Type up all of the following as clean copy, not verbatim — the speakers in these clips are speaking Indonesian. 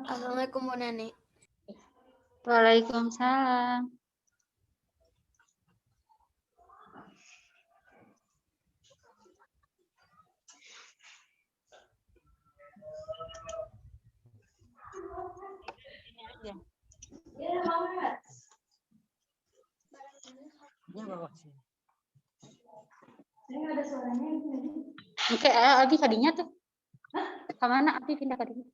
Assalamualaikum Bu Neni. Waalaikumsalam. Oke, Abi kadinya tuh. Kemana Abi pindah kadinya?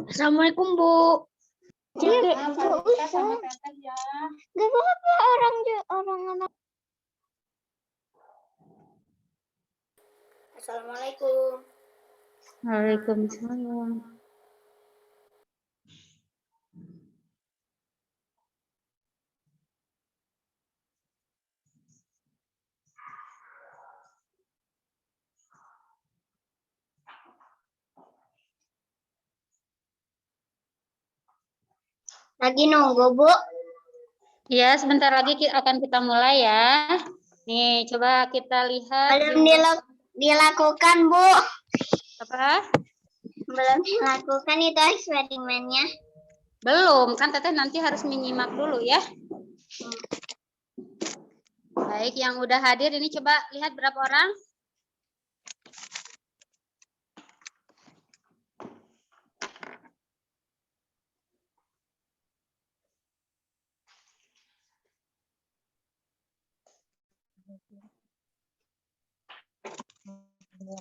Assalamualaikum Bu. Jadi nggak usah. Nggak apa-apa orang anak. Assalamualaikum. Waalaikumsalam. Lagi nunggu Bu. Ya, sebentar lagi akan kita mulai ya. Nih, coba kita lihat. Belum dilakukan Bu. Apa? Belum dilakukan itu eksperimennya. Belum, kan Teteh nanti harus menyimak dulu ya. Baik, yang udah hadir ini coba lihat berapa orang? Ya.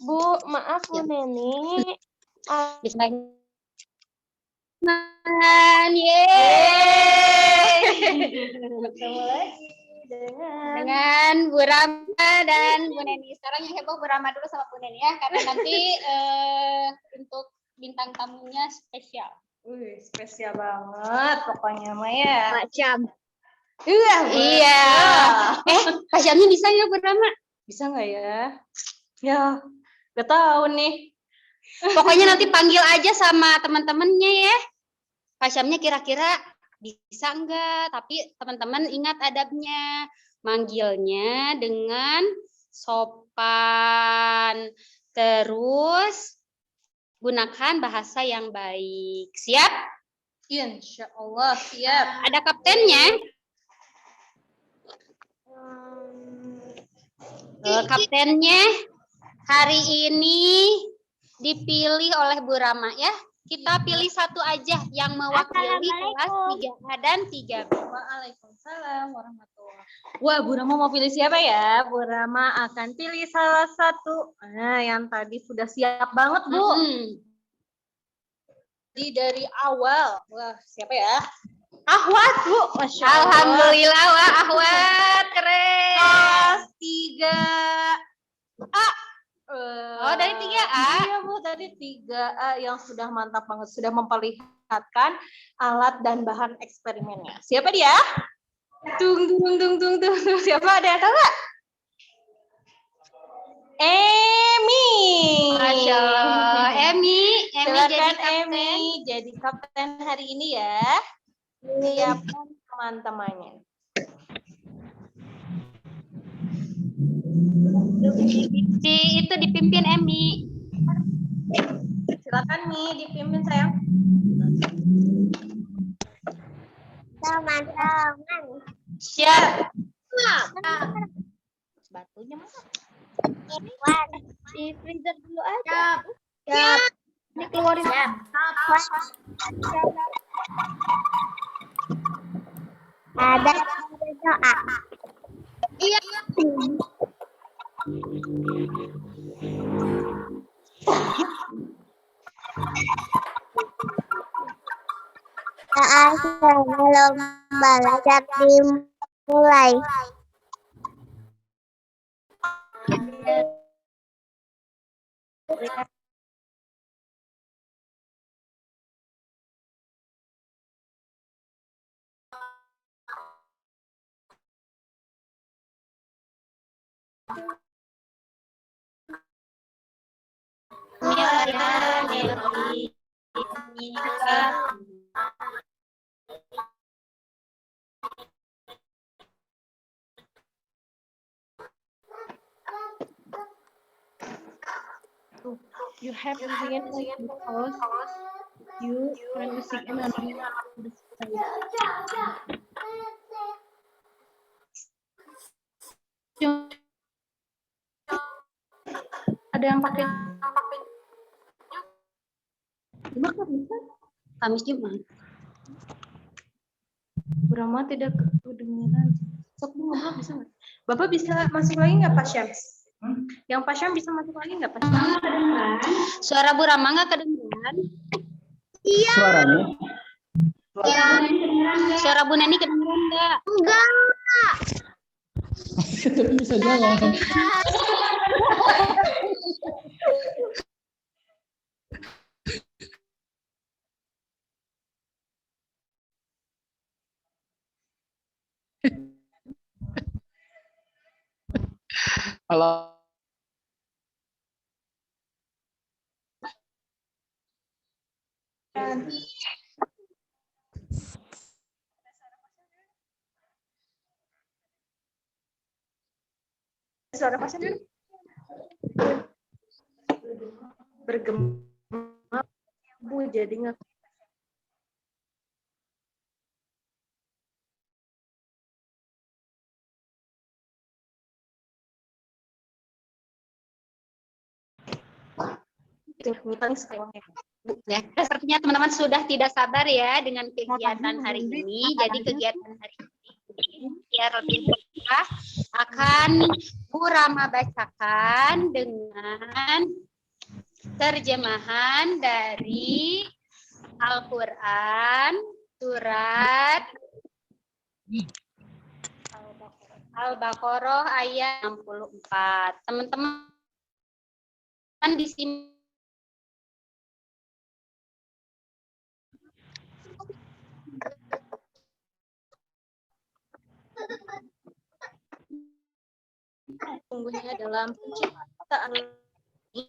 Bu, maaf Bu Neni. Ketemu lagi dengan Bu Rama dan Bu Neni. Sekarang yang heboh Bu Rama dulu sama Bu Neni ya, karena nanti untuk bintang tamunya spesial. Spesial banget pokoknya Maya. Macam. Iya. Pak Syamnya bisa ya Bu Rama? Bisa nggak ya? Ya, nggak tahu nih. Pokoknya nanti panggil aja sama teman-temannya ya. Pak Syamnya kira-kira bisa enggak? Tapi teman-teman ingat adabnya. Manggilnya dengan sopan. Terus gunakan bahasa yang baik. Siap? Insya Allah siap. Ada kaptennya? Kaptennya hari ini dipilih oleh Bu Rama ya. Kita pilih satu aja yang mewakili kelas 3A dan 3B. Waalaikumsalam warahmatullahi wabarakatuh. Wah, Bu Rama mau pilih siapa ya? Bu Rama akan pilih salah satu. Nah, yang tadi sudah siap banget, Bu. Jadi dari awal. Wah, siapa ya? Ahwat, Bu. Masya Allah. Alhamdulillah, wah Ahwat, keren. Kelas 3A. Oh, dari 3A? Iya, Bu, tadi 3A yang sudah mantap banget. Sudah memperlihatkan alat dan bahan eksperimennya. Siapa dia? Tung. Siapa, ada yang tahu nggak? Emi. Masya Allah. Emi Silakan jadi kapten. Emi jadi kapten hari ini ya. Siapkan teman-temannya. Itu dipimpin Emi. Silakan Mi dipimpin sayang. Teman-teman. Siap. Batunya mana? Di freezer dulu aja. Siap. Dikeluarin. Siap. Ada doa. Iya. Saat lomba belajar dimulai. You have to sing it because you want to sing it. Ada yang pakai Jumat nggak bisa? Kamis Jumat. Brahma tidak kedengaran. Sok Bu, ngobrol bisa nggak? Bapak bisa masuk lagi nggak Pak Syams? Yang Pak Syams bisa masuk lagi nggak Pak Syams? Suara Bu Rama nggak kedengeran? Suaranya Suara Bu Neni kedengeran nggak? Enggak. tapi bisa jalan. Kalau Suara Pak Syams bergema Bu jadi nggak Ya, sepertinya teman-teman sudah tidak sabar ya dengan kegiatan hari ini. Jadi kegiatan hari ini ya rutin kita akan Bu Rama bacakan dengan terjemahan dari Al-Quran surat Al-Baqarah ayat 64. Teman-teman di sini sungguhnya dalam penciptaan ini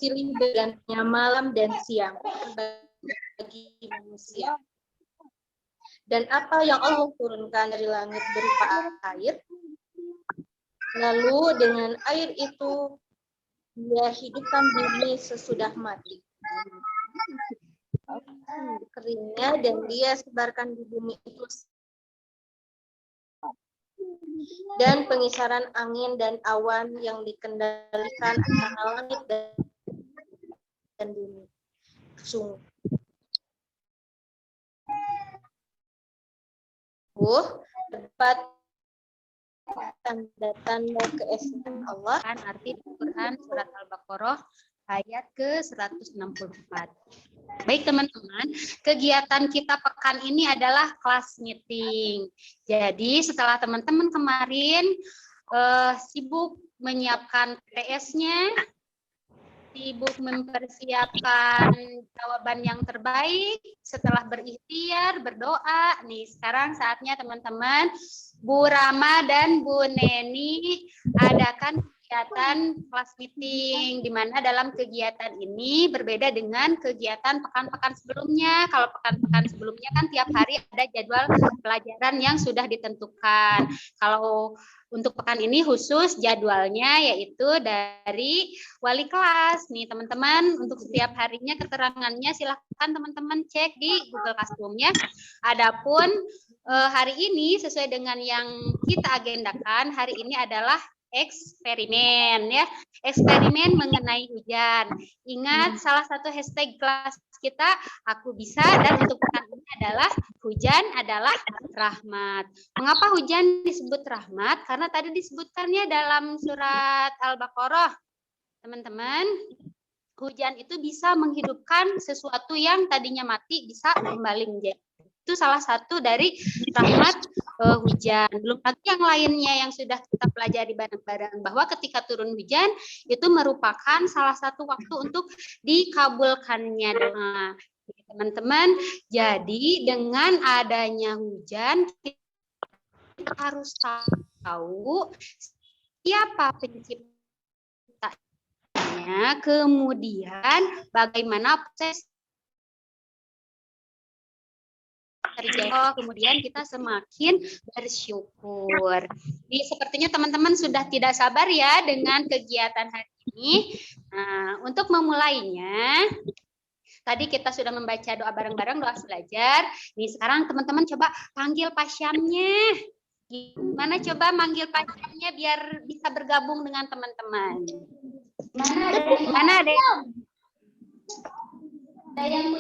silih bergantinya malam dan siang bagi manusia. Dan apa yang Allah turunkan dari langit berupa air, lalu dengan air itu dia hidupkan bumi sesudah mati. Keringnya dan dia sebarkan di bumi itu dan pengisaran angin dan awan yang dikendalikan antara langit dan bumi. Sungguh terdapat tanda-tanda keesaan Allah. arti Al-Quran surat Al-Baqarah ayat ke-164. Baik teman-teman, kegiatan kita pekan ini adalah kelas meeting. Jadi setelah teman-teman kemarin sibuk menyiapkan TS-nya, sibuk mempersiapkan jawaban yang terbaik, setelah berikhtiar, berdoa, nih sekarang saatnya teman-teman, Bu Rama dan Bu Neni adakan kegiatan kelas meeting, di mana dalam kegiatan ini berbeda dengan kegiatan pekan-pekan sebelumnya. Kalau pekan-pekan sebelumnya kan tiap hari ada jadwal pelajaran yang sudah ditentukan. Kalau untuk pekan ini khusus jadwalnya yaitu dari wali kelas. Nih teman-teman, untuk setiap harinya keterangannya silahkan teman-teman cek di Google Classroom-nya. Adapun hari ini sesuai dengan yang kita agendakan, hari ini adalah eksperimen ya, eksperimen mengenai hujan. Ingat salah satu hashtag kelas kita aku bisa, dan untuk pekan ini adalah hujan adalah rahmat. Mengapa hujan disebut rahmat? Karena tadi disebutkannya dalam surat Al-Baqarah. Teman-teman, hujan itu bisa menghidupkan sesuatu yang tadinya mati, bisa kembali menjadi. Itu salah satu dari rahmat hujan. Belum lagi yang lainnya yang sudah kita pelajari bareng-bareng, bahwa ketika turun hujan itu merupakan salah satu waktu untuk dikabulkannya doa. Teman-teman, jadi dengan adanya hujan kita harus tahu tahu siapa penciptanya, kemudian bagaimana proses terjadi, kemudian kita semakin bersyukur. Jadi sepertinya teman-teman sudah tidak sabar ya dengan kegiatan hari ini. Nah, untuk memulainya, tadi kita sudah membaca doa bareng-bareng, doa belajar. Nih sekarang teman-teman coba panggil pasyamnya. Gimana coba manggil pasyamnya biar bisa bergabung dengan teman-teman? Mana ada yang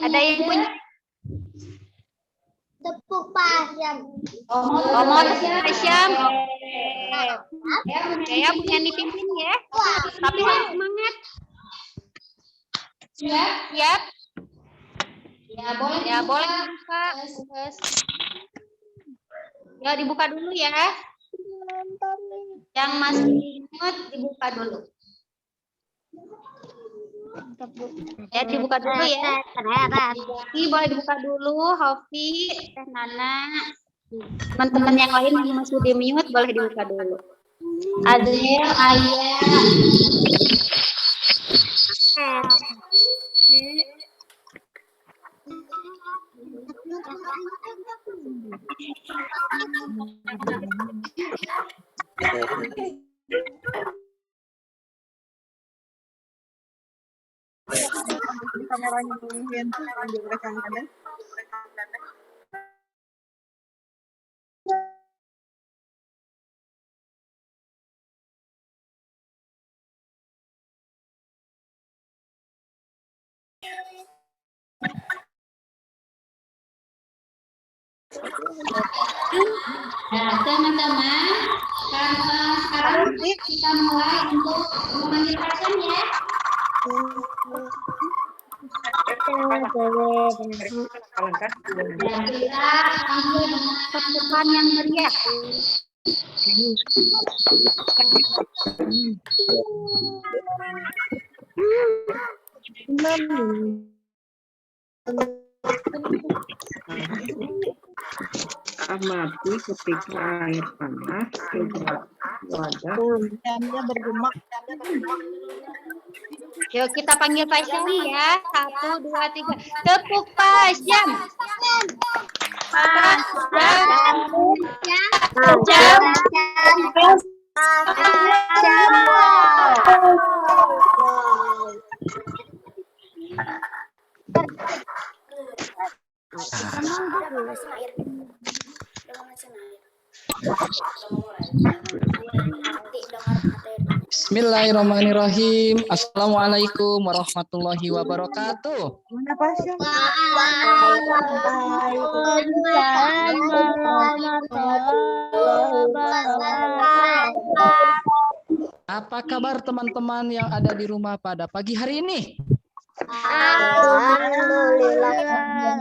punya? Tepuk pasyam. Omot pasyam. Ya punya dipimpin ya. Tapi harus semangat. Siap. Ya boleh dibuka. Ya dibuka dulu ya. Yang masih ingat dibuka dulu. Ya dibuka dulu ya. Ini boleh dibuka dulu, Hofi, Teh Nana. Teman-teman yang lain yang masih di mute boleh dibuka dulu. Adel, Ayah. Kameranya tunjuk rekan kanan. Nah, teman-teman, sekarang kita mulai untuk memanggil pasien ya. Dan kita panggil dengan tepukan yang meriah. Amati ketika air panas wajah jamnya bergema. Yuk kita panggil pasien ya. 1, 2, 3. Tepuk pasien. Bismillahirrahmanirrahim. Assalamualaikum warahmatullahi wabarakatuh. Mana pasien? Apa kabar teman-teman yang ada di rumah pada pagi hari ini? Alhamdulillah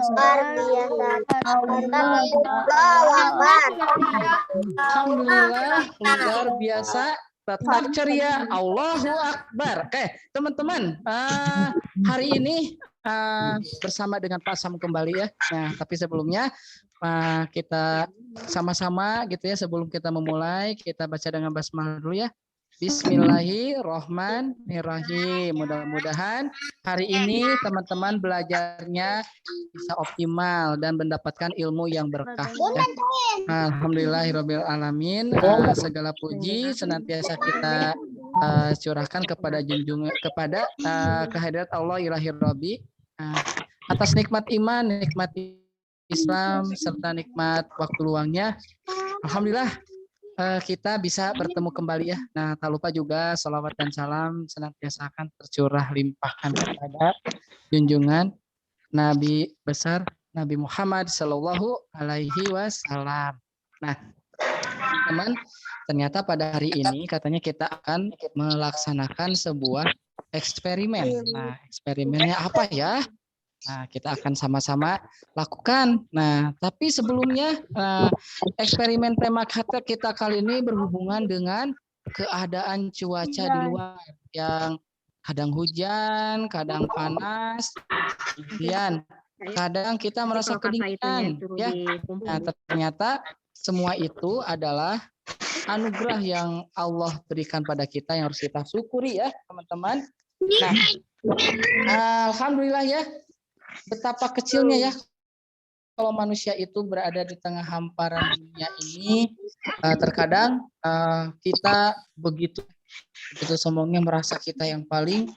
luar biasa. Alhamdulillah luar biasa, tetap ceria. Allahu Akbar. Oke, teman-teman, hari ini bersama dengan Pak Sam kembali ya. Nah, tapi sebelumnya kita sama-sama gitu ya, sebelum kita memulai, kita baca dengan basmalah dulu ya. Bismillahirrahmanirrahim. Mudah-mudahan hari ini teman-teman belajarnya bisa optimal dan mendapatkan ilmu yang berkah. Ya. Alhamdulillahirabbil alamin. Segala puji senantiasa kita curahkan kepada kehadirat Allah ilahir Rabbi atas nikmat iman, nikmat Islam serta nikmat waktu luangnya. Alhamdulillah kita bisa bertemu kembali ya. Nah, tak lupa juga salawat dan salam senantiasa akan tercurah limpahkan kepada junjungan Nabi besar Nabi Muhammad Sallallahu Alaihi Wasallam. Nah, teman, ternyata pada hari ini katanya kita akan melaksanakan sebuah eksperimen. Nah, eksperimennya apa ya? Nah, kita akan sama-sama lakukan. Nah, tapi sebelumnya eksperimen tema kita kali ini berhubungan dengan keadaan cuaca di luar yang kadang hujan, kadang panas, kemudian kadang kita merasa kedinginan, ya. Nah, ternyata semua itu adalah anugerah yang Allah berikan pada kita yang harus kita syukuri ya teman-teman. Nah, alhamdulillah ya, betapa kecilnya ya kalau manusia itu berada di tengah hamparan dunia ini. Terkadang kita begitu sombongnya merasa kita yang paling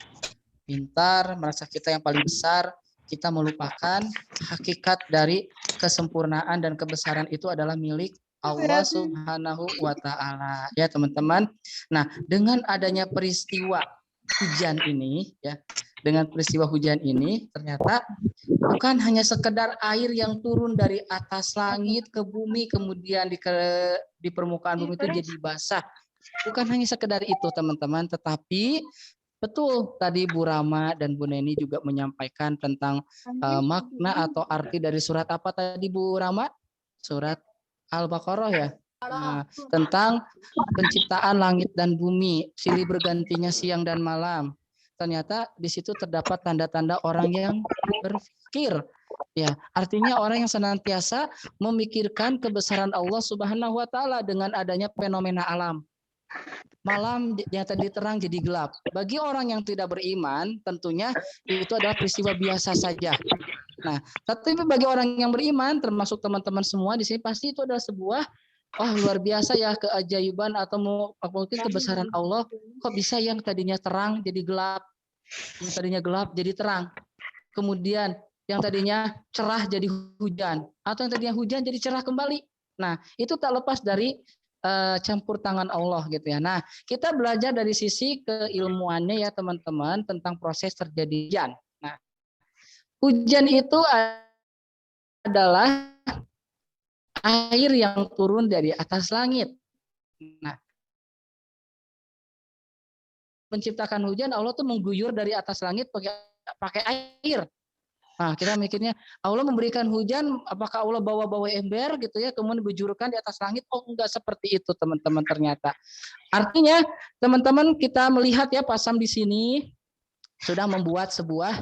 pintar, merasa kita yang paling besar. Kita melupakan hakikat dari kesempurnaan dan kebesaran itu adalah milik Allah Subhanahu wa Ta'ala ya teman-teman. Nah, dengan adanya peristiwa hujan ini ya, dengan peristiwa hujan ini ternyata bukan hanya sekedar air yang turun dari atas langit ke bumi kemudian di permukaan bumi itu jadi basah. Bukan hanya sekedar itu teman-teman, tetapi betul tadi Bu Rama dan Bu Neni juga menyampaikan tentang makna atau arti dari surat apa tadi Bu Rama? Surat Al-Baqarah ya. Nah, tentang penciptaan langit dan bumi, silih bergantinya siang dan malam. Ternyata di situ terdapat tanda-tanda orang yang berpikir. Ya, artinya orang yang senantiasa memikirkan kebesaran Allah Subhanahu wa Ta'ala dengan adanya fenomena alam. Malam yang tadi terang jadi gelap. Bagi orang yang tidak beriman, tentunya itu adalah peristiwa biasa saja. Nah, tapi bagi orang yang beriman, termasuk teman-teman semua di sini, pasti itu adalah sebuah luar biasa ya keajaiban atau mungkin kebesaran Allah. Kok bisa yang tadinya terang jadi gelap, yang tadinya gelap jadi terang, kemudian yang tadinya cerah jadi hujan, atau yang tadinya hujan jadi cerah kembali. Nah, itu tak lepas dari campur tangan Allah gitu ya. Nah, kita belajar dari sisi keilmuannya ya teman-teman tentang proses terjadi hujan. Nah, hujan itu adalah air yang turun dari atas langit. Nah, menciptakan hujan Allah tuh mengguyur dari atas langit pakai air. Nah, kita mikirnya Allah memberikan hujan, apakah Allah bawa-bawa ember gitu ya, kemudian dijurkan di atas langit? Oh, enggak seperti itu, teman-teman ternyata. Artinya, teman-teman kita melihat ya Pasam di sini sudah membuat sebuah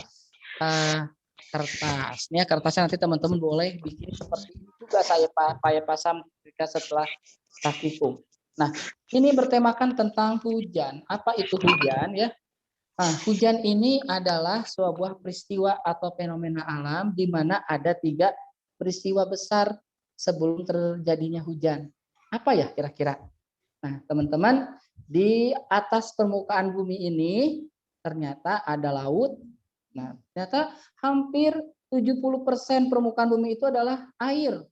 kertas. Ya, kertasnya nanti teman-teman boleh bikin seperti ini juga saya Pasam ketika setelah praktikum. Nah, ini bertemakan tentang hujan. Apa itu hujan ya? Nah, hujan ini adalah sebuah peristiwa atau fenomena alam di mana ada 3 peristiwa besar sebelum terjadinya hujan. Apa ya kira-kira? Nah, teman-teman, di atas permukaan bumi ini ternyata ada laut. Nah, ternyata hampir 70% permukaan bumi itu adalah air,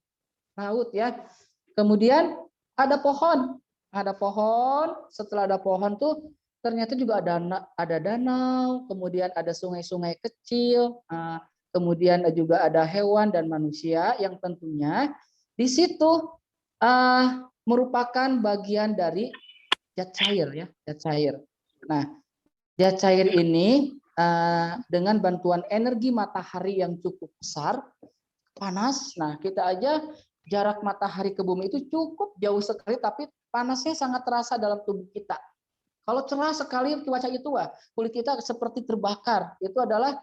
laut ya. Kemudian ada pohon. Ada pohon, setelah ada pohon tuh ternyata juga ada danau, kemudian ada sungai-sungai kecil, kemudian juga ada hewan dan manusia yang tentunya di situ merupakan bagian dari zat cair ya, zat cair. Nah, zat cair ini dengan bantuan energi matahari yang cukup besar, panas. Nah, kita aja jarak matahari ke bumi itu cukup jauh sekali, tapi panasnya sangat terasa dalam tubuh kita. Kalau cerah sekali cuaca itu, kulit kita seperti terbakar. Itu adalah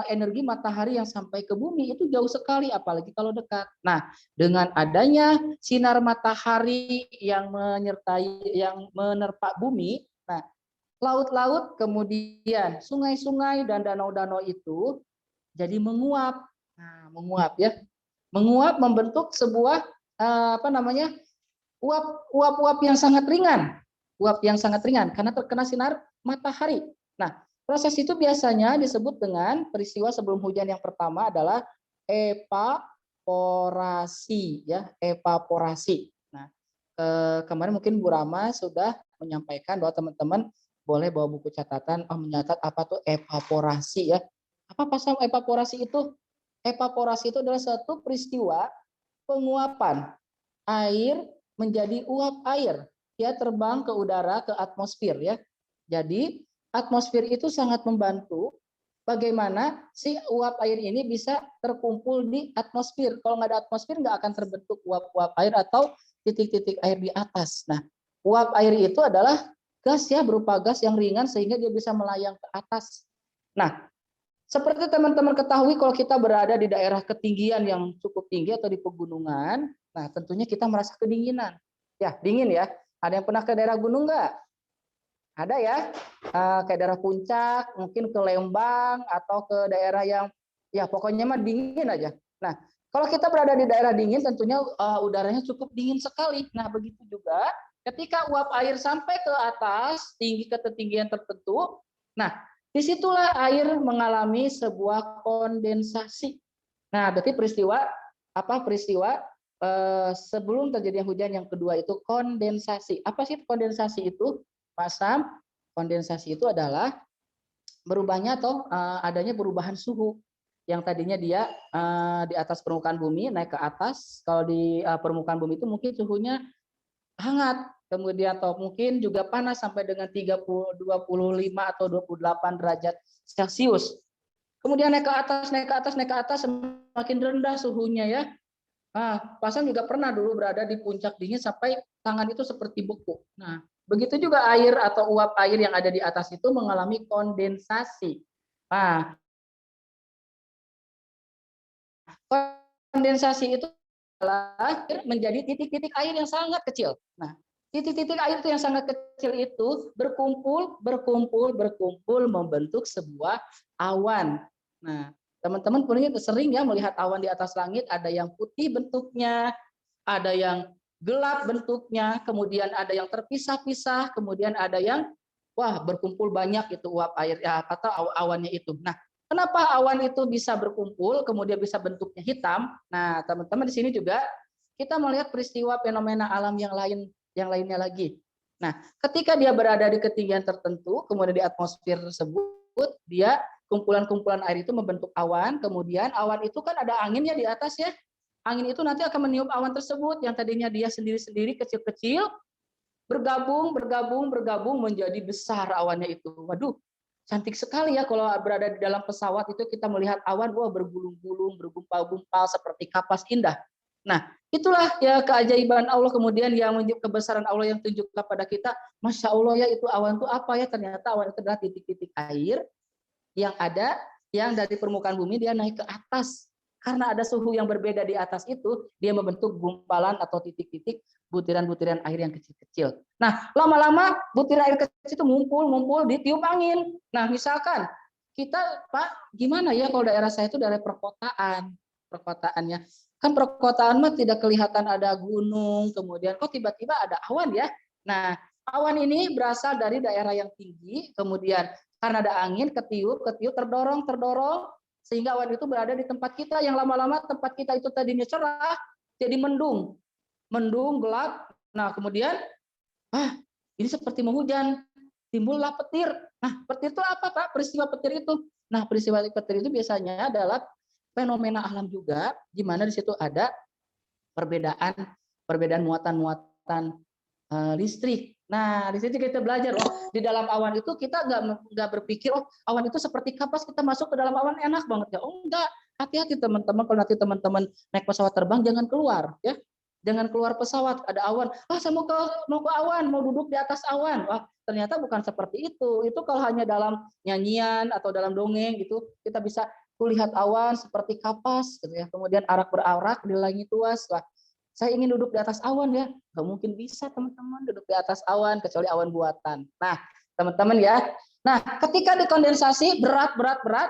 energi matahari yang sampai ke bumi itu jauh sekali, apalagi kalau dekat. Nah, dengan adanya sinar matahari yang menerpa bumi, nah, laut-laut kemudian sungai-sungai dan danau-danau itu jadi menguap. Nah, menguap ya, menguap membentuk sebuah uap-uap yang sangat ringan. Uap yang sangat ringan karena terkena sinar matahari. Nah, proses itu biasanya disebut dengan peristiwa sebelum hujan yang pertama adalah evaporasi ya, evaporasi. Nah, kemarin mungkin Bu Rama sudah menyampaikan bahwa teman-teman boleh bawa buku catatan mencatat apa tuh evaporasi ya. Apa pasal evaporasi itu? Evaporasi itu adalah satu peristiwa penguapan air menjadi uap air. Dia terbang ke udara, ke atmosfer ya. Jadi atmosfer itu sangat membantu bagaimana si uap air ini bisa terkumpul di atmosfer. Kalau nggak ada atmosfer nggak akan terbentuk uap-uap air atau titik-titik air di atas. Nah, uap air itu adalah gas ya, berupa gas yang ringan sehingga dia bisa melayang ke atas. Nah, seperti teman-teman ketahui kalau kita berada di daerah ketinggian yang cukup tinggi atau di pegunungan, nah tentunya kita merasa kedinginan. Ya, dingin ya. Ada yang pernah ke daerah gunung nggak? Ada ya? Kayak daerah puncak, mungkin ke Lembang atau ke daerah yang ya pokoknya mah dingin aja. Nah, kalau kita berada di daerah dingin tentunya udaranya cukup dingin sekali. Nah, begitu juga ketika uap air sampai ke atas, tinggi ke ketinggian tertentu, nah disitulah air mengalami sebuah kondensasi. Nah, berarti peristiwa sebelum terjadinya hujan yang kedua itu kondensasi. Apa sih kondensasi itu, Pak Sam? Kondensasi itu adalah berubahnya atau adanya perubahan suhu. Yang tadinya dia di atas permukaan bumi naik ke atas. Kalau di permukaan bumi itu mungkin suhunya hangat, kemudian atau mungkin juga panas sampai dengan 25 atau 28 derajat Celcius. Kemudian naik ke atas, naik ke atas, naik ke atas, semakin rendah suhunya ya. Pak Sam juga pernah dulu berada di puncak dingin sampai tangan itu seperti beku. Nah, begitu juga air atau uap air yang ada di atas itu mengalami kondensasi. Nah, kondensasi itu adalah menjadi titik-titik air yang sangat kecil. Nah, titik-titik air itu yang sangat kecil itu berkumpul membentuk sebuah awan. Nah, teman-teman sering ya melihat awan di atas langit, ada yang putih bentuknya, ada yang gelap bentuknya, kemudian ada yang terpisah-pisah, kemudian ada yang berkumpul banyak itu uap air atau awannya itu. Nah, kenapa awan itu bisa berkumpul kemudian bisa bentuknya hitam? Nah, teman-teman di sini juga kita melihat peristiwa fenomena alam yang lainnya lagi. Nah, ketika dia berada di ketinggian tertentu, kemudian di atmosfer tersebut, dia kumpulan-kumpulan air itu membentuk awan, kemudian awan itu kan ada anginnya di atas ya. Angin itu nanti akan meniup awan tersebut yang tadinya dia sendiri-sendiri kecil-kecil, bergabung menjadi besar awannya itu. Waduh, cantik sekali ya kalau berada di dalam pesawat itu kita melihat awan bergulung-gulung, bergumpal-gumpal seperti kapas indah. Nah, itulah ya keajaiban Allah kemudian yang menunjuk kebesaran Allah yang tunjuk kepada kita. Masya Allah ya, itu awan itu apa ya? Ternyata awan itu adalah titik-titik air yang ada yang dari permukaan bumi dia naik ke atas. Karena ada suhu yang berbeda di atas itu, dia membentuk gumpalan atau titik-titik butiran-butiran air yang kecil-kecil. Nah, lama-lama butiran air kecil itu ngumpul, ditiup angin. Nah, misalkan kita, Pak, gimana ya kalau daerah saya itu daerah perkotaannya. Kan perkotaan mah tidak kelihatan ada gunung, kemudian kok tiba-tiba ada awan ya. Nah, awan ini berasal dari daerah yang tinggi, kemudian karena ada angin, ketiup, terdorong, sehingga awan itu berada di tempat kita, yang lama-lama tempat kita itu tadinya cerah, jadi mendung, gelap. Nah, kemudian, ini seperti mau hujan, timbullah petir. Nah, petir itu apa, Pak? Peristiwa petir itu. Nah, peristiwa petir itu biasanya adalah fenomena alam juga, di mana di situ ada perbedaan muatan-muatan listrik. Nah, di situ kita belajar, di dalam awan itu kita nggak berpikir, awan itu seperti kapas, kita masuk ke dalam awan enak banget ya. Enggak, hati-hati teman-teman, kalau nanti teman-teman naik pesawat terbang jangan keluar ya. Jangan keluar pesawat, ada awan. Saya mau ke awan, mau duduk di atas awan. Ternyata bukan seperti itu. Itu kalau hanya dalam nyanyian atau dalam dongeng gitu, kita bisa kulihat awan seperti kapas gitu ya. Kemudian arak berarak di langit luas. Saya ingin duduk di atas awan ya, nggak mungkin bisa teman-teman duduk di atas awan kecuali awan buatan. Nah, teman-teman ya. Nah, ketika dikondensasi berat.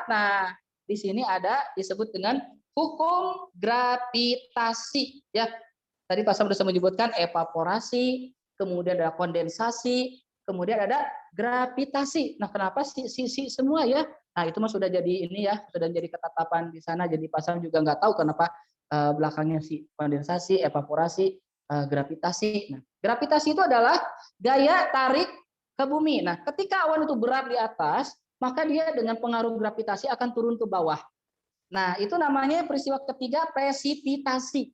Nah, di sini ada disebut dengan hukum gravitasi ya. Tadi Pak Sam sudah menyebutkan evaporasi, kemudian ada kondensasi, kemudian ada gravitasi. Nah, kenapa si semua ya? Nah, itu mah sudah jadi ini ya, sudah jadi ketetapan di sana. Jadi Pak Sam juga nggak tahu kenapa belakangnya si kondensasi, evaporasi, gravitasi. Nah, gravitasi itu adalah gaya tarik ke bumi. Nah, ketika awan itu berat di atas, maka dia dengan pengaruh gravitasi akan turun ke bawah. Nah, itu namanya peristiwa ketiga, presipitasi.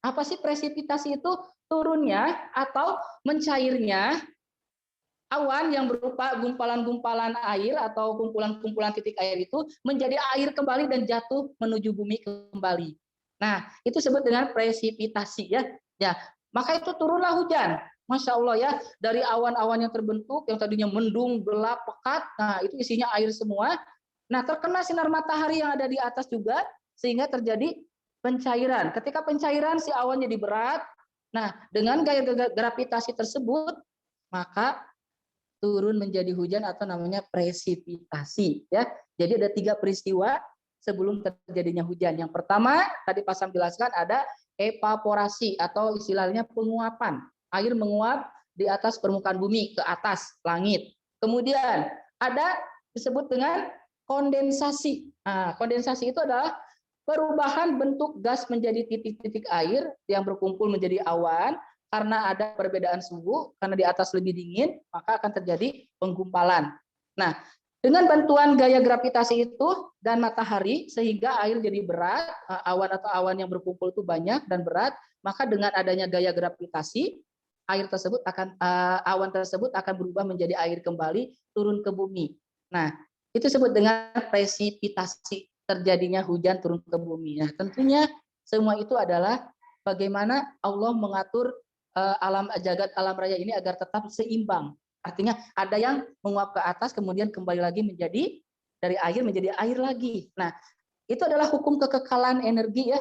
Apa sih presipitasi itu? Turunnya atau mencairnya awan yang berupa gumpalan-gumpalan air atau kumpulan-kumpulan titik air itu menjadi air kembali dan jatuh menuju bumi kembali. Nah, itu disebut dengan presipitasi ya. Ya, maka itu turunlah hujan. Masya Allah ya, dari awan-awan yang terbentuk yang tadinya mendung, gelap, pekat, nah itu isinya air semua. Nah, terkena sinar matahari yang ada di atas juga sehingga terjadi pencairan. Ketika pencairan si awan jadi berat, Nah, dengan gaya gravitasi tersebut, maka turun menjadi hujan atau namanya presipitasi. Ya, jadi ada 3 peristiwa sebelum terjadinya hujan. Yang pertama, tadi Pak Sam jelaskan ada evaporasi atau istilahnya penguapan. Air menguap di atas permukaan bumi ke atas langit. Kemudian ada disebut dengan kondensasi. Nah, kondensasi itu adalah perubahan bentuk gas menjadi titik-titik air yang berkumpul menjadi awan karena ada perbedaan suhu, karena di atas lebih dingin, maka akan terjadi penggumpalan. Nah, dengan bantuan gaya gravitasi itu dan matahari, sehingga air jadi berat, awan atau awan yang berkumpul itu banyak dan berat, maka dengan adanya gaya gravitasi, air tersebut akan awan tersebut akan berubah menjadi air kembali turun ke bumi. Nah, itu disebut dengan presipitasi, terjadinya hujan turun ke bumi. Nah, tentunya semua itu adalah bagaimana Allah mengatur alam jagat alam raya ini agar tetap seimbang. Artinya ada yang menguap ke atas kemudian kembali lagi menjadi dari air menjadi air lagi. Nah, itu adalah hukum kekekalan energi ya.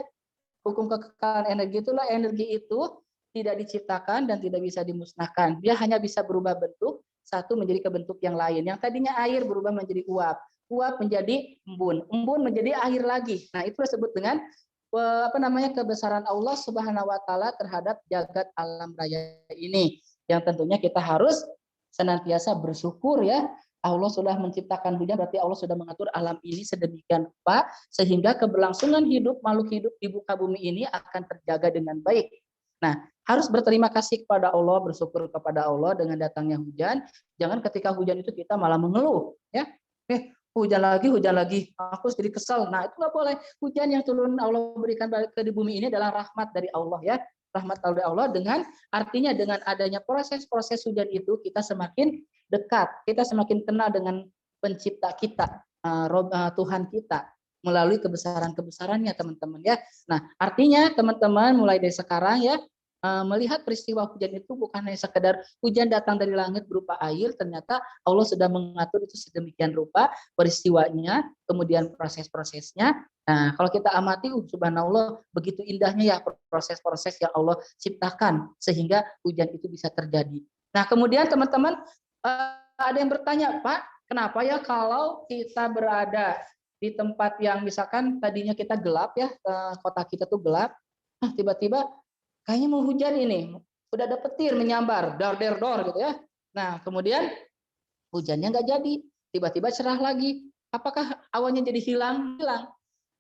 Hukum kekekalan energi itulah energi itu tidak diciptakan dan tidak bisa dimusnahkan. Dia hanya bisa berubah bentuk satu menjadi ke bentuk yang lain. Yang tadinya air berubah menjadi uap, uap menjadi embun, embun menjadi air lagi. Nah, itu disebut dengan kebesaran Allah Subhanahu wa taala terhadap jagat alam raya ini. Yang tentunya kita harus senantiasa bersyukur ya. Allah sudah menciptakan hujan, berarti Allah sudah mengatur alam ini sedemikian rupa sehingga keberlangsungan hidup makhluk hidup di muka bumi ini akan terjaga dengan baik. Nah, harus berterima kasih kepada Allah, bersyukur kepada Allah dengan datangnya hujan. Jangan ketika hujan itu kita malah mengeluh, ya. Hujan lagi, aku jadi kesal. Nah, itu nggak boleh. Hujan yang turun Allah berikan ke di bumi ini adalah rahmat dari Allah, ya. Rahmat dari Allah dengan artinya dengan adanya proses-proses hujan itu kita semakin dekat, kita semakin kenal dengan pencipta kita, Tuhan kita melalui kebesaran-kebesarannya, teman-teman ya. Nah, artinya teman-teman mulai dari sekarang ya melihat peristiwa hujan itu bukan hanya sekedar hujan datang dari langit berupa air, ternyata Allah sudah mengatur itu sedemikian rupa peristiwanya, kemudian proses-prosesnya. Nah, kalau kita amati, subhanallah, begitu indahnya ya proses-proses yang Allah ciptakan sehingga hujan itu bisa terjadi. Nah, kemudian teman-teman ada yang bertanya, Pak, kenapa ya kalau kita berada di tempat yang misalkan tadinya kita gelap ya, kota kita tuh gelap, tiba-tiba kayaknya mau hujan ini, udah ada petir menyambar, dor gitu ya. Nah, kemudian hujannya nggak jadi, tiba-tiba cerah lagi. Apakah awannya jadi hilang? Hilang.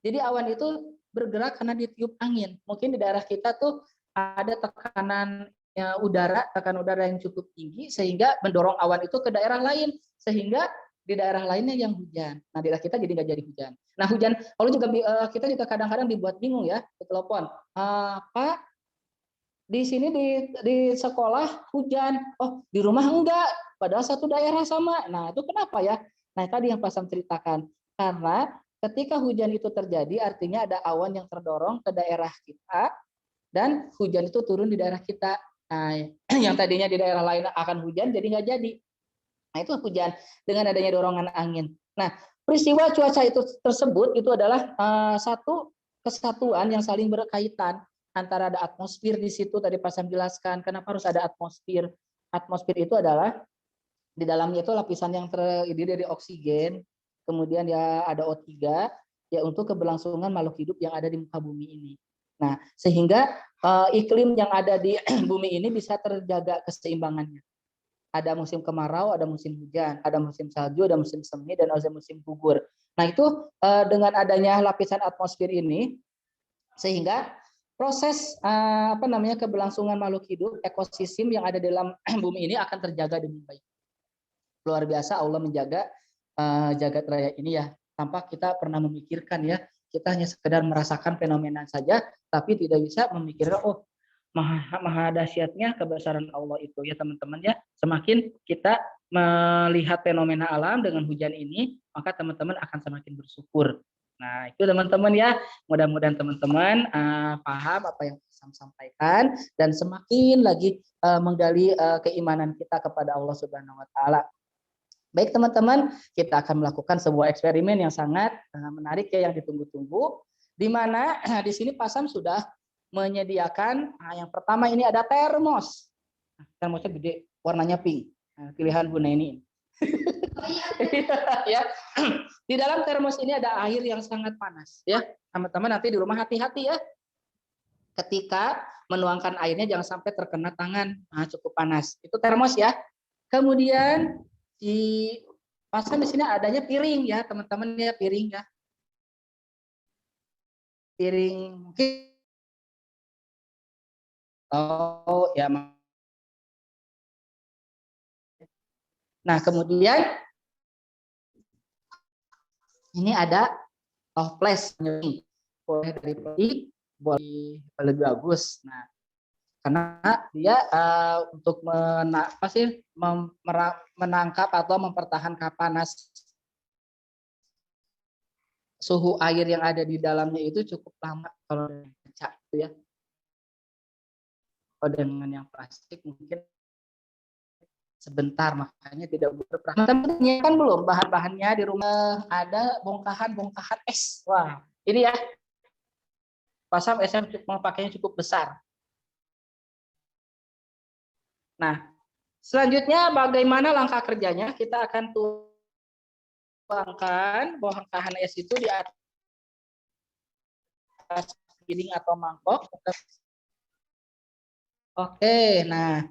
Jadi awan itu bergerak karena ditiup angin. Mungkin di daerah kita tuh ada tekanan tekanan udara yang cukup tinggi sehingga mendorong awan itu ke daerah lain, sehingga di daerah lainnya yang hujan. Nah, daerah kita jadi nggak jadi hujan. Nah, hujan, kalau juga kita juga kadang-kadang dibuat bingung ya, di telepon. Pak, di sini di sekolah hujan, oh di rumah enggak, padahal satu daerah sama. Nah, itu kenapa ya? Nah, tadi yang Pak Sam ceritakan, karena ketika hujan itu terjadi artinya ada awan yang terdorong ke daerah kita dan hujan itu turun di daerah kita. Nah, yang tadinya di daerah lain akan hujan jadi nggak jadi. Nah, itu hujan dengan adanya dorongan angin. Nah, peristiwa cuaca itu tersebut itu adalah satu kesatuan yang saling berkaitan. Antara ada atmosfer di situ, tadi Pak Sam jelaskan kenapa harus ada atmosfer. Atmosfer itu adalah di dalamnya itu lapisan yang terdiri dari oksigen, kemudian ya ada O3 ya untuk keberlangsungan makhluk hidup yang ada di muka bumi ini. Nah, sehingga iklim yang ada di bumi ini bisa terjaga keseimbangannya. Ada musim kemarau, ada musim hujan, ada musim salju, ada musim semi, dan ada musim gugur. Nah, itu dengan adanya lapisan atmosfer ini sehingga proses keberlangsungan makhluk hidup, ekosistem yang ada dalam bumi ini akan terjaga dengan baik. Luar biasa Allah menjaga jagat raya ini ya, tanpa kita pernah memikirkan ya, kita hanya sekedar merasakan fenomena saja, tapi tidak bisa memikirkan maha dahsyatnya kebesaran Allah itu ya teman-teman ya. Semakin kita melihat fenomena alam dengan hujan ini, maka teman-teman akan semakin bersyukur. Nah, itu teman-teman ya, mudah-mudahan teman-teman paham apa yang saya sampaikan dan semakin lagi menggali keimanan kita kepada Allah Subhanahu wa taala. Baik teman-teman, kita akan melakukan sebuah eksperimen yang sangat menarik ya, yang ditunggu-tunggu, di mana di sini Pak Sam sudah menyediakan. Nah, yang pertama ini ada termos. Nah, termosnya gede, warnanya pink. Nah, pilihan Bu Neni. Ya. Di dalam termos ini ada air yang sangat panas, ya. Teman-teman nanti di rumah hati-hati ya. Ketika menuangkan airnya jangan sampai terkena tangan. Nah, cukup panas. Itu termos ya. Kemudian dipasang di sini adanya piring ya, teman-teman ya, piring ya. Piring mungkin ya. Nah, kemudian ini ada toples, boleh dari plastik, boleh lebih bagus. Nah, karena dia untuk menangkap atau mempertahankan panas suhu air yang ada di dalamnya itu cukup lama kalau dengan kaca itu ya. Kalau dengan yang plastik mungkin sebentar, makanya tidak berperang. Teman-teman kan belum bahan-bahannya di rumah, ada bongkahan es. Wah, ini ya. Pasang esnya pakainya cukup besar. Nah, selanjutnya bagaimana langkah kerjanya? Kita akan tuangkan bongkahan es itu di atas piring atau mangkok. Oke, nah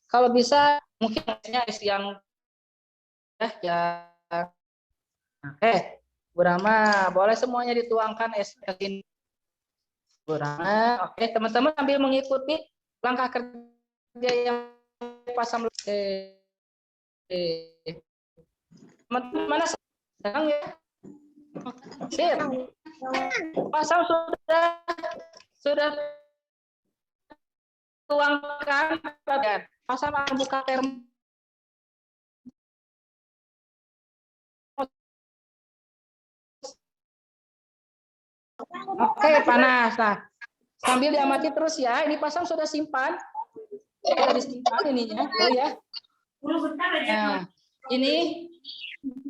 kalau bisa mungkin es yang ya. Oke, Bu Rama, boleh semuanya dituangkan es ini. Bu Rama, oke, teman-teman sambil mengikuti langkah kerja yang pasang. Oke. Teman-teman mana sedang ya? Sip. Pasang sudah tuangkan bagian. Pasang buka termos. Oke, panas. Nah, sambil diamati terus ya. Ini pasang sudah simpan. Sudah disimpan ininya. Oh ya. Nah, ini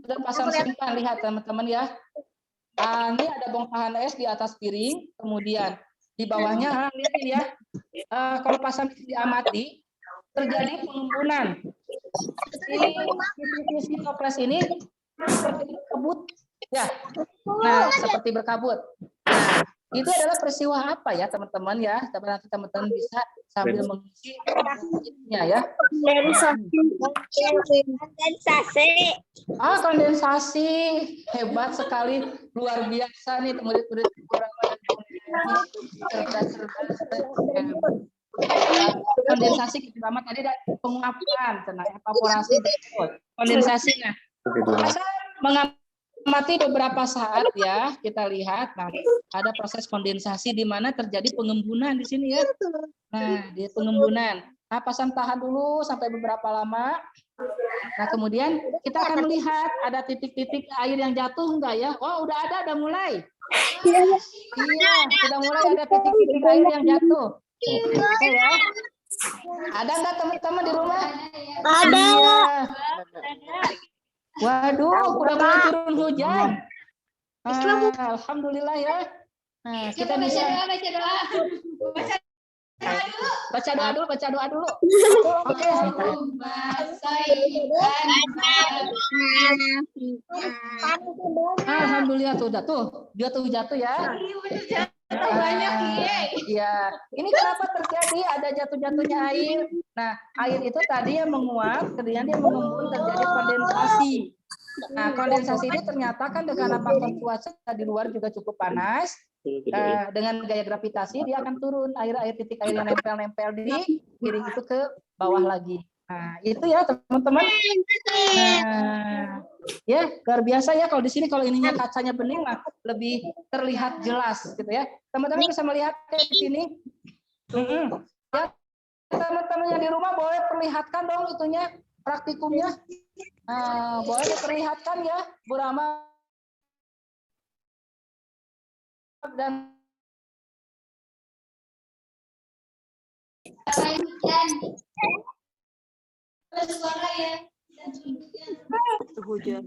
sudah pasang simpan. Lihat teman-teman ya. Ini ada bongkahan es di atas piring. Kemudian di bawahnya, lihat ya. Kalau pasang diamati, terjadi pengembunan. Isi toples ini seperti berkabut. Ya. Nah, seperti berkabut. Nah, itu adalah peristiwa apa ya teman-teman ya? Nanti teman-teman bisa sambil mengisi ya. Kondensasi. Kondensasi. Hebat sekali, luar biasa nih murid-murid kondensasi pertama tadi ada penguapan, evaporasi, kondensasi. Nah, mengamati beberapa saat ya, kita lihat. Nah, ada proses kondensasi di mana terjadi pengembunan di sini ya. Nah, di pengembunan. Nah, pasang tahan dulu sampai beberapa lama. Nah, kemudian kita akan melihat ada titik-titik air yang jatuh enggak ya? Oh, udah mulai. Iya, sudah mulai ada titik-titik air yang jatuh. Oke ya. Ada enggak teman-teman di rumah? Ada. Iya. Waduh, udah mulai turun hujan. Alhamdulillah ya. Nah, kita bisa baca doa dulu. Oke. Alhamdulillah tuh jatuh ya. Banyak ya. Ini kenapa terjadi ada jatuh-jatuhnya air? Nah, air itu tadi yang menguap, kemudian dia mengembun, terjadi kondensasi. Nah, kondensasi ini ternyata kan dengan faktor cuaca di luar juga cukup panas. Dengan gaya gravitasi dia akan turun, air titik air yang nempel di piring itu ke bawah lagi. Nah, itu ya teman-teman. Nah, ya luar biasa ya kalau di sini, kalau ininya kacanya bening lah lebih terlihat jelas gitu ya. Teman-teman bisa melihat di sini. Ya, teman-teman yang di rumah boleh perlihatkan dong itunya, praktikumnya. Boleh diperlihatkan ya, Bu Rama dan Hujan.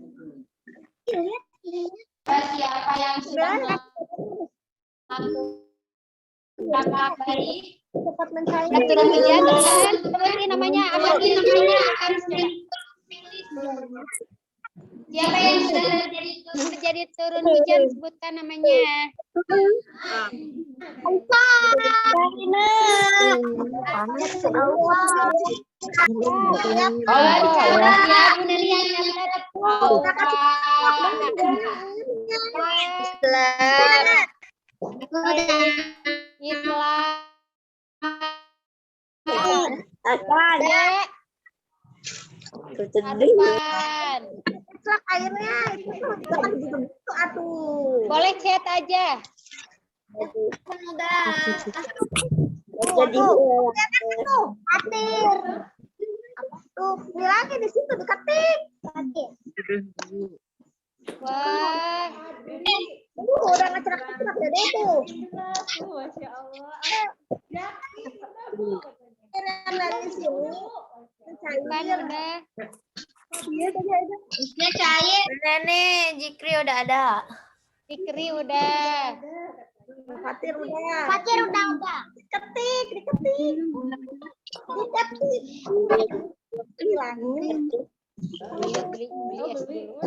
Siapa yang sudah berdampak baik. Cepat mencair. Dan turun hujan dengan seperti namanya apa nih? Siapa yang sudah terjadi turun hujan sebutkan namanya. Ya, Bu Nani yang catat. Islam. Apaan? Ya, Arfan. Celak airnya itu jangan gitu atuh. Boleh chat aja. Jadi tuh atir. Tuh bilangnya di situ dekat tik. Wah, Udah ngecerak-ngecerak dari itu. Masya Allah. Yang dari sini Kan mencair. udah. Iya tadi ada. Isnya cair. Nenek, Jikri udah ada. Fikri udah. Fatir udah. Fatir udah. Diketik. Diketik. Hilangin. Beli es dulu.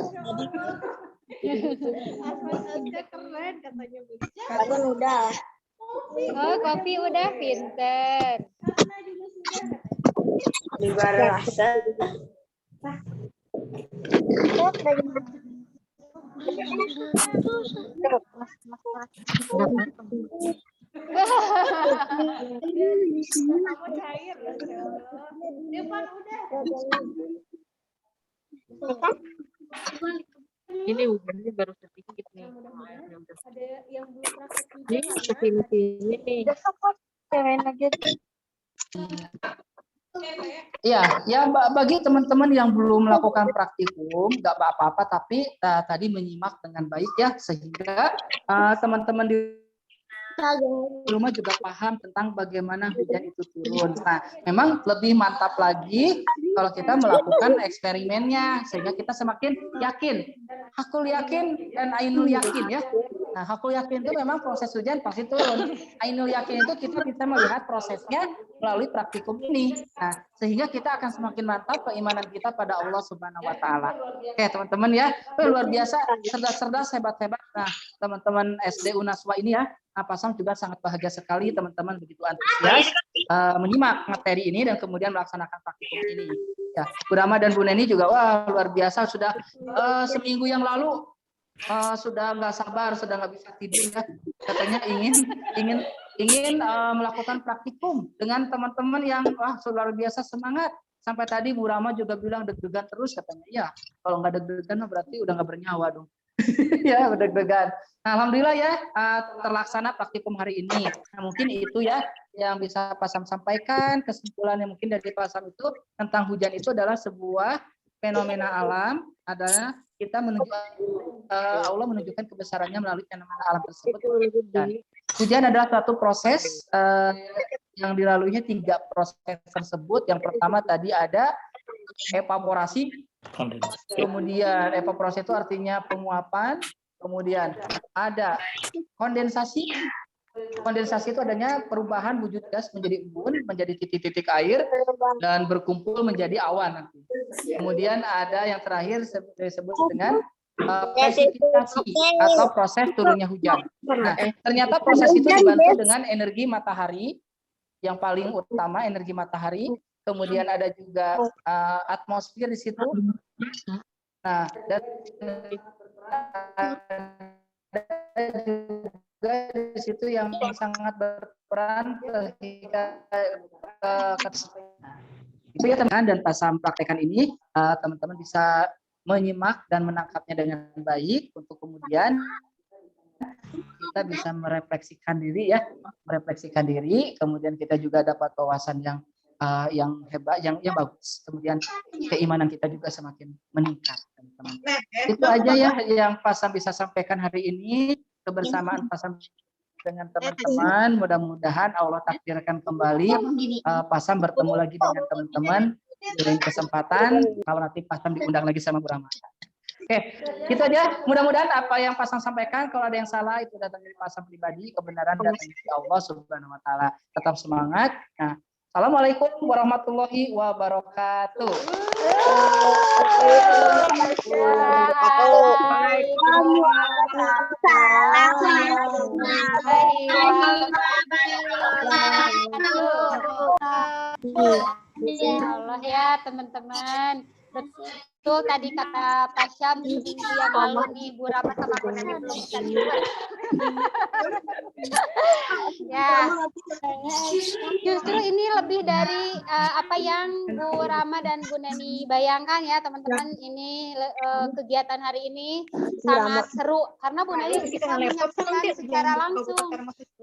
Sabun udah. Oh, kopi udah pinter. Di rasa. Ini hujannya baru sedikit nih. Ini kesini-sini nih. Iya, ya bagi teman-teman yang belum melakukan praktikum, nggak apa-apa, tapi tadi menyimak dengan baik ya, sehingga teman-teman di rumah juga paham tentang bagaimana hujan itu turun. Nah, memang lebih mantap lagi kalau kita melakukan eksperimennya, sehingga kita semakin yakin. Hakul yakin dan ainul yakin ya. Nah, hakul yakin itu memang proses hujan pasti turun. Ainul yakin itu kita bisa melihat prosesnya melalui praktikum ini. Nah, sehingga kita akan semakin mantap keimanan kita pada Allah Subhanahu wa taala. Oke, teman-teman ya. Luar biasa, cerdas-cerdas, hebat-hebat. Nah, teman-teman SD Unaswa ini ya, Pasam juga sangat bahagia sekali teman-teman begitu antusias menyimak materi ini dan kemudian melaksanakan praktikum ini. Ya, Bu Rama dan Bu Neni juga wah luar biasa sudah seminggu yang lalu sudah nggak sabar, sudah nggak bisa tidur ya. Katanya ingin melakukan praktikum dengan teman-teman yang wah luar biasa semangat. Sampai tadi Bu Rama juga bilang deg-degan terus katanya. Ya, kalau nggak deg-degan berarti udah nggak bernyawa dong. Ya, deg-degan. Nah, alhamdulillah ya terlaksana praktikum hari ini. Nah, mungkin itu ya yang bisa Pasam sampaikan. Kesimpulannya mungkin dari Pasam itu tentang hujan itu adalah sebuah fenomena alam, adalah kita Allah menunjukkan kebesarannya melalui fenomena alam tersebut. Dan hujan adalah suatu proses yang dilaluinya 3 proses tersebut. Yang pertama tadi ada evaporasi. Kemudian evaporasi itu artinya penguapan. Kemudian ada kondensasi. Kondensasi itu adanya perubahan wujud gas menjadi embun, menjadi titik-titik air dan berkumpul menjadi awan nanti. Kemudian ada yang terakhir disebut dengan presipitasi atau proses turunnya hujan. Nah, ternyata proses itu dibantu dengan energi matahari yang paling utama, energi matahari. Kemudian ada juga atmosfer di situ. Nah, dan juga di situ yang sangat berperan ketika itu ya teman-teman, dan Pasam praktekan ini teman-teman bisa menyimak dan menangkapnya dengan baik untuk kemudian kita bisa merefleksikan diri ya, kemudian kita juga dapat wawasan yang hebat, yang bagus. Kemudian keimanan kita juga semakin meningkat, teman-teman. Itu aja ya yang Pasam bisa sampaikan hari ini, kebersamaan Pasam dengan teman-teman. Mudah-mudahan Allah takdirkan kembali Pasam bertemu lagi dengan teman-teman di lain kesempatan kalau nanti Pasam diundang lagi sama Bu Rama. Oke, gitu aja. Mudah-mudahan apa yang Pasang sampaikan, kalau ada yang salah itu datang dari Pasang pribadi, kebenaran datang dari Allah Subhanahu Wa Taala. Tetap semangat. Nah, assalamualaikum warahmatullahi wabarakatuh. Allah ya teman-teman. Betul tadi kata Pak Syam minggu yang lalu nih Bu Rama sama Bu Nani belum bisa libur. Ya, justru ini lebih dari apa yang Bu Rama dan Bu Nani bayangkan ya teman-teman. Ini kegiatan hari ini sangat seru karena Bu Nani bisa menyaksikan secara langsung.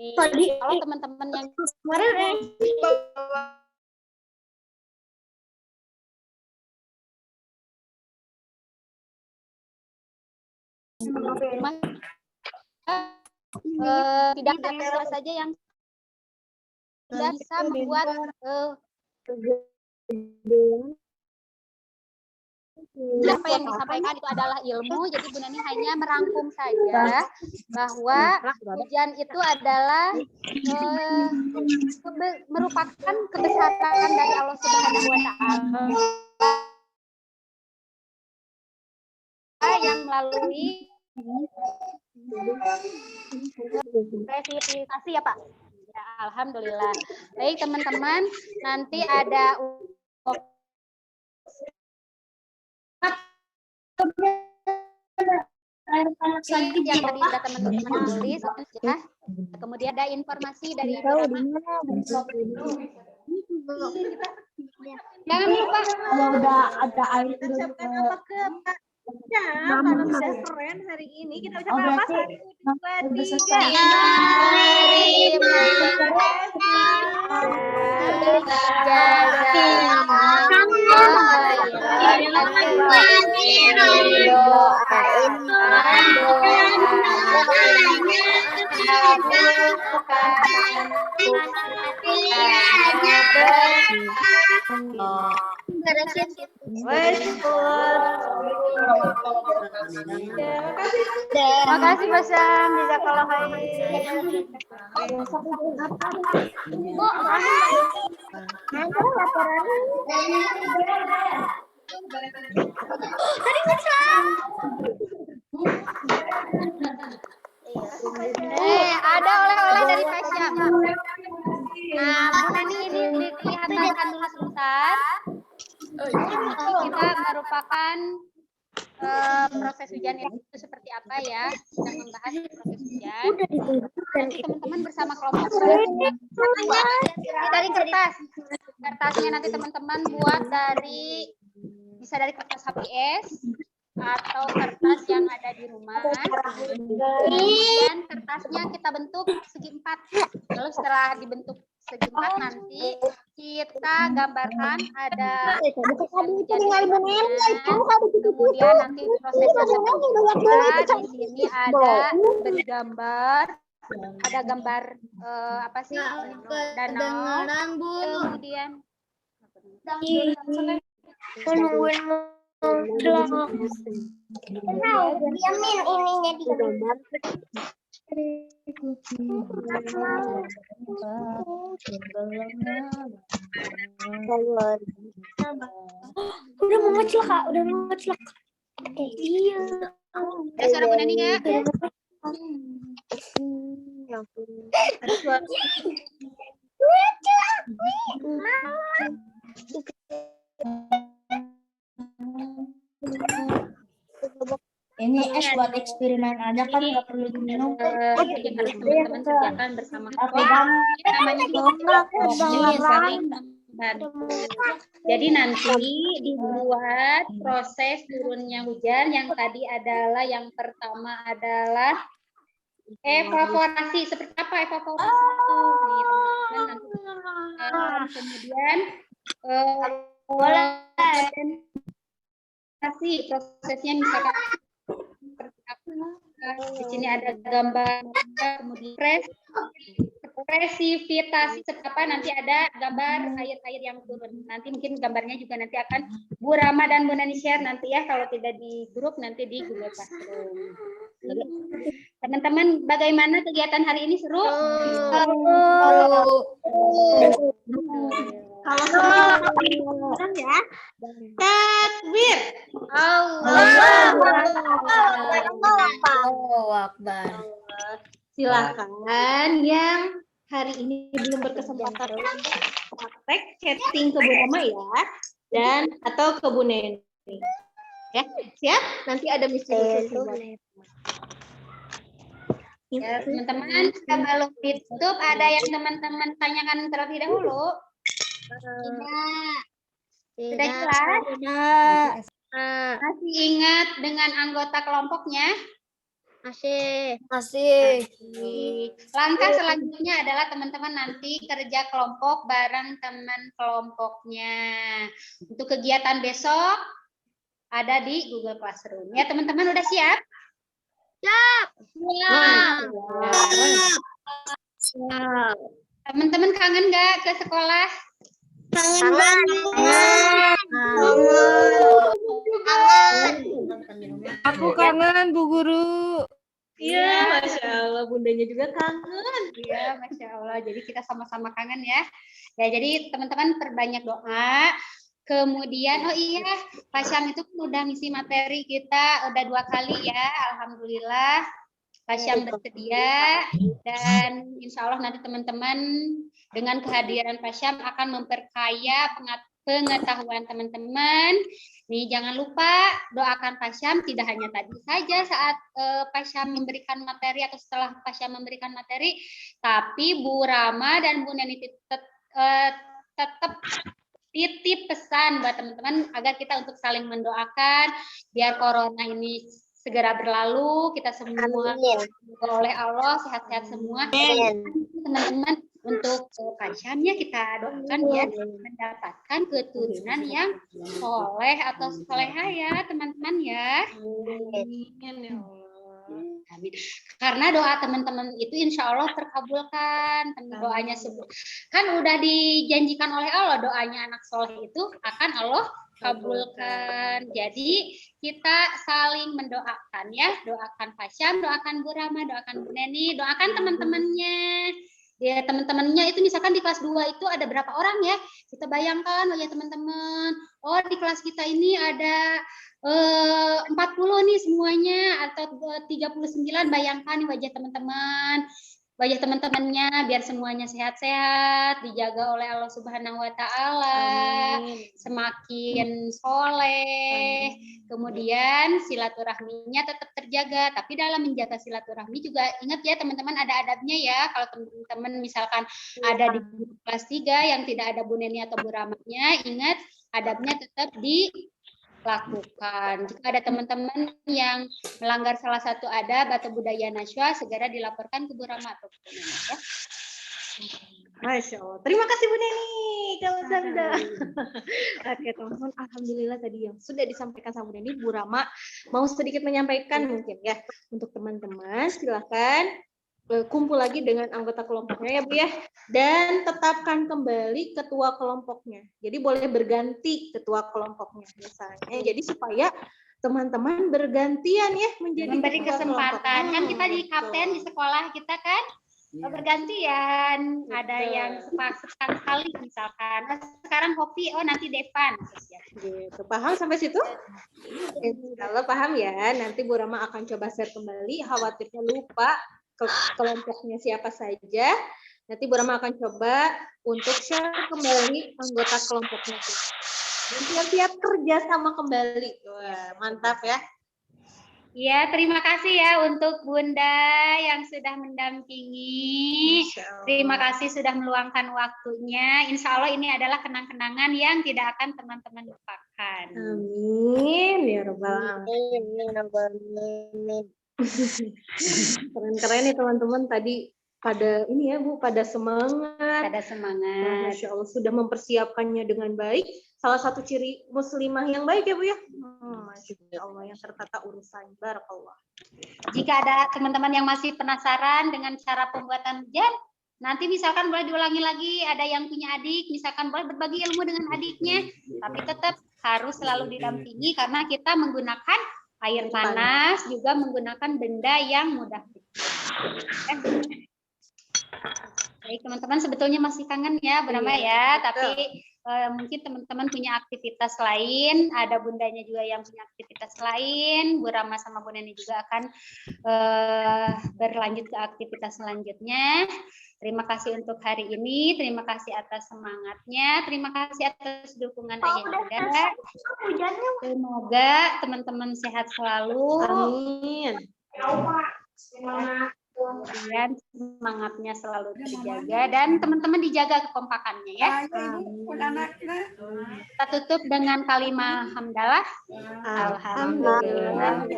Nih, kalau teman-teman yang tidak ada saja yang sudah bisa membuat apa yang disampaikan itu adalah ilmu. Jadi Bu Nani hanya merangkum saja bahwa hujan itu adalah merupakan kebesaran dari Allah Subhanahu Wa Taala yang melalui presitasi ya Pak. Ya, alhamdulillah. Baik teman-teman, nanti ada yang tadi sudah teman-teman tulis ya. Kemudian ada informasi dari jangan lupa udah ada air kalau sudah keren hari ini kita ucapkan apa? 2, 3. Makasih Pak Syam, jazakallah khair. Ada oleh-oleh dari Pak Syam. Nah, Bu Nani ini dilihatkan dulu sebentar. Kita merupakan proses hujan itu seperti apa ya, sedang membahas proses hujan. Nanti teman-teman bersama kelompok dari kertasnya nanti teman-teman buat dari bisa dari kertas HPS atau kertas yang ada di rumah. Kemudian kertasnya kita bentuk segi 4. Lalu setelah dibentuk segi 4 nanti kita gambarkan ada kemudian nanti prosesnya di sini ada bergambar, ada gambar apa sih danau, kemudian diamin ininya di gambar. Udah mau ngeclak Kak, udah mau ngeclak. Iya. Ya suara Bu Nani ya. Ada suara. Ini es buat eksperimen aja kan nggak perlu diminum. Yang harus teman-teman kerjakan bersama kelompok. Namanya juga saling bantu. Jadi nanti dibuat proses turunnya hujan yang tadi adalah yang pertama adalah evaporasi. Seperti apa evaporasi itu? Nih, teman-teman nanti kemudian prosesnya misalkan di sini ada gambar, kemudian presipitas seperti apa, nanti ada gambar air-air yang turun. Nanti mungkin gambarnya juga nanti akan Bu Bu Rama dan Bu Nani share nanti ya, kalau tidak di grup nanti di Google Classroom. Teman-teman, bagaimana kegiatan hari ini, seru? Kalau sekarang ya. Takbir. Allahu Akbar. Silakan yang hari ini belum berkesempatan praktek chatting ke Bu Rama ya, dan atau ke Bu Neni. Ya, siap? Nanti ada misi khusus. Ya, teman-teman, sebelum ditutup ada yang teman-teman tanyakan terlebih dahulu? Sudah jelas? Masih ingat dengan anggota kelompoknya? Masih. Langkah selanjutnya adalah teman-teman nanti kerja kelompok bareng teman kelompoknya. Untuk kegiatan besok ada di Google Classroom. Ya, teman-teman udah siap? Teman-teman kangen nggak ke sekolah? Aku kangen Bu Guru. Iya, Masya Allah, bundanya juga kangen. Iya, Masya Allah. Jadi kita sama-sama kangen ya. Ya, jadi teman-teman perbanyak doa. Kemudian, oh iya, Pak Syam itu udah ngisi materi kita udah 2 kali ya. Alhamdulillah, Pak Syam bersedia. Dan insya Allah nanti teman-teman dengan kehadiran Pak Syam akan memperkaya pengetahuan teman-teman. Nih, jangan lupa doakan Pak Syam tidak hanya tadi saja saat Pak Syam memberikan materi atau setelah Pak Syam memberikan materi, tapi Bu Rama dan Bu Neni tetap titip pesan buat teman-teman agar kita untuk saling mendoakan biar corona ini segera berlalu, kita semua oleh Allah sehat-sehat semua. Teman-teman, untuk Pak Syam ya kita doakan ya mendapatkan keturunan yang soleh atau soleha ya teman-teman ya. Amin. Karena doa teman-teman itu insya Allah terkabulkan. Doanya kan udah dijanjikan oleh Allah, doanya anak soleh itu akan Allah kabulkan. Jadi kita saling mendoakan ya, doakan Pak Syam, doakan Bu Rama, doakan Bu Neni, doakan teman-temannya. Ya, teman-temannya itu misalkan di kelas 2 itu ada berapa orang ya? Kita bayangkan oh ya teman-teman. Oh, di kelas kita ini ada 40 nih semuanya atau 39, bayangkan nih wajah teman-teman. Wajah teman-temannya biar semuanya sehat-sehat, dijaga oleh Allah Subhanahu wa taala, semakin soleh. Kemudian silaturahminya tetap terjaga, tapi dalam menjaga silaturahmi juga ingat ya teman-teman ada adabnya ya. Kalau teman-teman misalkan ada di kelas 3 yang tidak ada Bu Neni atau Bu Ramanya, ingat adabnya tetap dilakukan. Jika ada teman-teman yang melanggar salah satu adab atau budaya Najwa, segera dilaporkan ke Bu Rama atau Bu Neni ya. Masya Allah. Terima kasih Bu Neni. Kalau sudah. Oke teman-teman, alhamdulillah tadi yang sudah disampaikan sama Bu Neni, Bu Rama mau sedikit menyampaikan mungkin ya untuk teman-teman. Silakan kumpul lagi dengan anggota kelompoknya ya Bu ya, dan tetapkan kembali ketua kelompoknya. Jadi boleh berganti ketua kelompoknya misalnya. Jadi supaya teman-teman bergantian ya menjadi memberi kesempatan. Kan kita di kapten di sekolah kita kan bergantian. Ada yang sekali misalkan. Sekarang Hopi, oh nanti Devan. Gitu. Paham sampai situ? Kalau paham ya, nanti Bu Rama akan coba share kembali. Khawatirnya lupa kelompoknya siapa saja. Nanti Bu Rama akan coba untuk share kembali anggota kelompoknya. Dan siap-siap kerja sama kembali. Wah, mantap ya. Ya, terima kasih ya untuk Bunda yang sudah mendampingi. Terima kasih sudah meluangkan waktunya. Insya Allah ini adalah kenang-kenangan yang tidak akan teman-teman lupakan. Amin. Ya Rabbal Alamin. Keren-keren nih teman-teman tadi pada ini ya Bu, pada semangat. Pada semangat. Masya Allah sudah mempersiapkannya dengan baik. Salah satu ciri muslimah yang baik ya Bu ya. Masya Allah yang tertata urusan. Barakallah. Jika ada teman-teman yang masih penasaran dengan cara pembuatan hujan, nanti misalkan boleh diulangi lagi. Ada yang punya adik, misalkan boleh berbagi ilmu dengan adiknya, tapi tetap harus selalu didampingi karena kita menggunakan air panas, juga menggunakan benda yang mudah. Baik teman-teman, sebetulnya masih kangen ya Burama ya, tapi mungkin teman-teman punya aktivitas lain, ada bundanya juga yang punya aktivitas lain, Burama sama Bu Neni juga akan berlanjut ke aktivitas selanjutnya. Terima kasih untuk hari ini, terima kasih atas semangatnya, terima kasih atas dukungan Ayah. Semoga teman-teman sehat selalu. Amin. Kemudian semangatnya selalu terjaga dan teman-teman dijaga kekompakannya ya. Kita tutup dengan kalimat hamdalah. Alhamdulillah.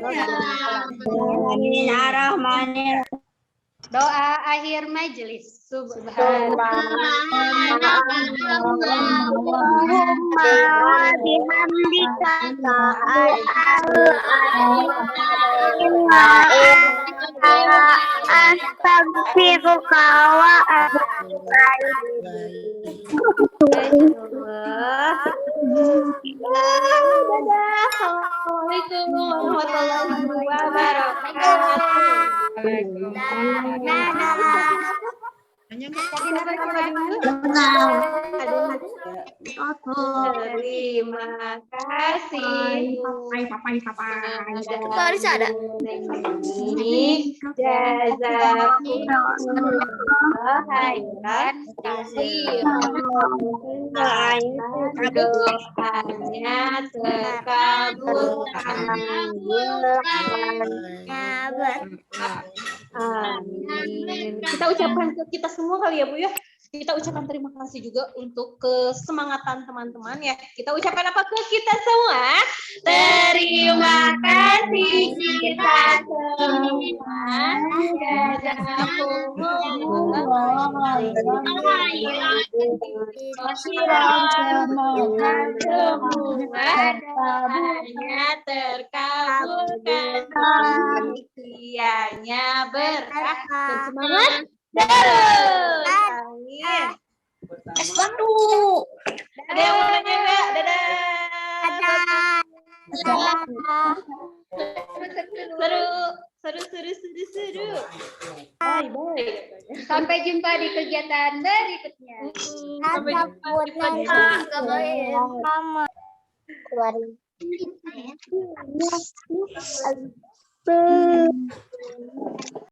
Doa akhir majelis. Astaghfiruka wa atubu Assalamualaikum warahmatullahi Terima kasih. Harus ada. Jazakumullah khairan doanya terkabulkan. Amin. Kita ucapkan ke kita semua kali ya Bu ya. Kita ucapkan terima kasih juga untuk kesemangatan teman-teman ya. Kita ucapkan apa ke kita semua? Terima kasih kita semua. Semuanya terkabulkan. Ikhtiarnya berkah dan semangat. Terus. Amin. Ada yang mau nanya nggak? Dadah. Seru. Bye. Sampai jumpa di kegiatan berikutnya. Sampai jumpa.